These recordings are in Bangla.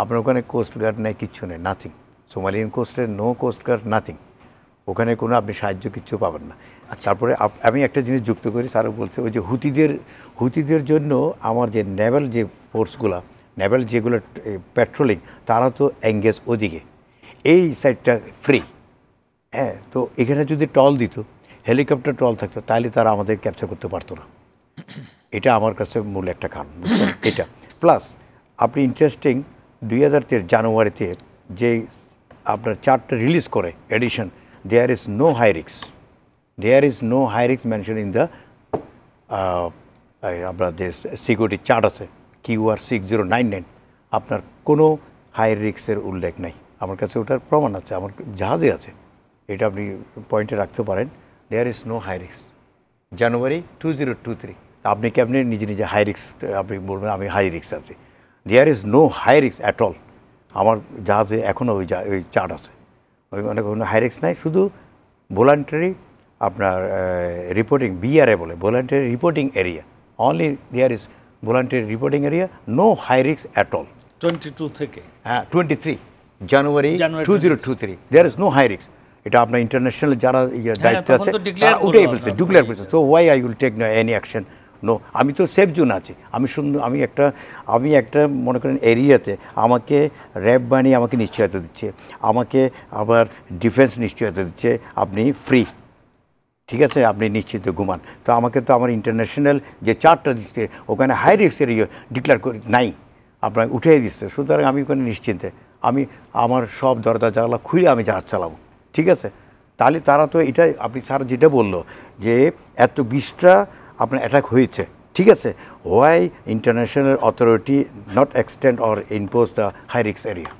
আপনার ওখানে কোস্ট গার্ড নেই, কিচ্ছু নেই, নাথিং। সোমালিয়ান কোস্টে নো কোস্ট গার্ড, নাথিং। ওখানে কোনো আপনি সাহায্য কিচ্ছু পাবেন না। তারপরে আমি একটা জিনিস যুক্ত করি, স্যারও বলছে ওই যে হুতিদের জন্য আমার যে নেভাল যে ফোর্সগুলো, নেভাল যেগুলো পেট্রোলিং, তারা তো এঙ্গেজ ওদিকে, এই সাইডটা ফ্রি। হ্যাঁ, তো এখানে যদি টল দিত, হেলিকপ্টার টল থাকতো, তাহলে তারা আমাদের ক্যাপচার করতে পারতো না। এটা আমার কাছে মূল একটা কারণ এটা। প্লাস আপনি ইন্টারেস্টিং 2023 জানুয়ারিতে যে আপনার চার্টটা রিলিজ করে edition, there is no high risk, there is no high risk mention in the আপনার যে সিকিউরিটি চার্ট আছে QR 6099, আপনার কোনো হাই রিস্কের উল্লেখ নাই। আমার কাছে ওটার প্রমাণ আছে, আমার জাহাজে আছে, এটা আপনি পয়েন্টে রাখতে পারেন। There is no high risk. January 2023 আপনি কেমনি নিজে নিজে হাই রিস্ক আপনি বলবেন আমি হাই রিস্ক আছি? There is no high risk at all. আমার জাহাজে এখনও ওই চার্ট আছে, ওই অনেক কোনো হাই রিস্ক নাই, শুধু ভলান্টারি আপনার রিপোর্টিং, BRA বলে, voluntary reporting area only, there is voluntary reporting area, no high risk at all. 22 থেকে, হ্যাঁ 23 January 2023 there is no high risk. এটা আপনার ইন্টারন্যাশনাল যারা দায়িত্ব আছে উঠেই ফেলছে, ডিক্লেয়ার করেছে। তো why I will take any action? No, আমি তো সেফ জোন আছি, আমি একটা মনে করেন এরিয়াতে আমাকে র্যাব বানিয়ে আমাকে নিশ্চয়তা দিচ্ছে, আমাকে আবার ডিফেন্স নিশ্চয়তা দিচ্ছে, আপনি ফ্রি, ঠিক আছে, আপনি নিশ্চিত ঘুমান। তো আমাকে তো আমার ইন্টারন্যাশনাল যে চার্টটা দিচ্ছে ওখানে হাই রিস্ক এরিয়া ডিক্লেয়ার করে নাই, আপনার উঠিয়ে দিচ্ছে। সুতরাং আমি ওখানে নিশ্চিন্তে, আমি আমার সব দরজা জানলা খুলে আমি জাহাজ চালাবো, ঠিক আছে। তাহলে তারা তো এটা আপনি স্যার যেটা বললো যে এত 20টা আপনার অ্যাটাক হয়েছে, ঠিক আছে, why international authority not extend or impose the high risk area?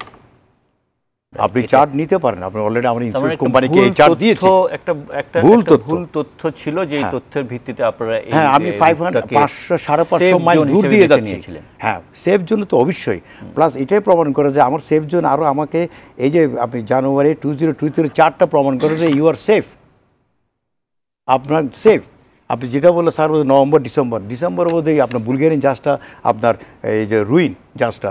আপনি চার্ট নিতে পারেন, আপনি অলরেডি আমার ইন্স্যুরেন্স কোম্পানিকে এই চার্ট দিয়েছি। একটা ভুল তথ্য ছিল, যে এই তথ্যের ভিত্তিতে আপনারা এই, হ্যাঁ, আমি 500-550 মাইল দূর দিয়ে যাচ্ছি। হ্যাঁ, সেফ জোন তো অবশ্যই। প্লাস এটাই প্রমাণ করে যে আমার সেফ জোন আরও আমাকে এই যে আপনি জানুয়ারি 2023 চার্টটা প্রমাণ করে যে ইউ আর সেফ, আপনার সেফ। আপনি যেটা বললো স্যার নভেম্বর ডিসেম্বর বোধহয় আপনার বুলগেরিয়ান জাহাজটা, আপনার এই যে রুইন জাহাজটা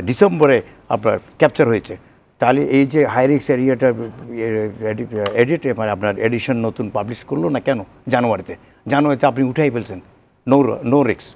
ডিসেম্বরে আপনার ক্যাপচার হয়েছে। তাহলে এই যে হাই রিস্ক এরিয়াটা মানে আপনার এডিশন নতুন পাবলিশ করলো না কেন জানুয়ারিতে আপনি উঠাই ফেলছেন, নো রিস্ক।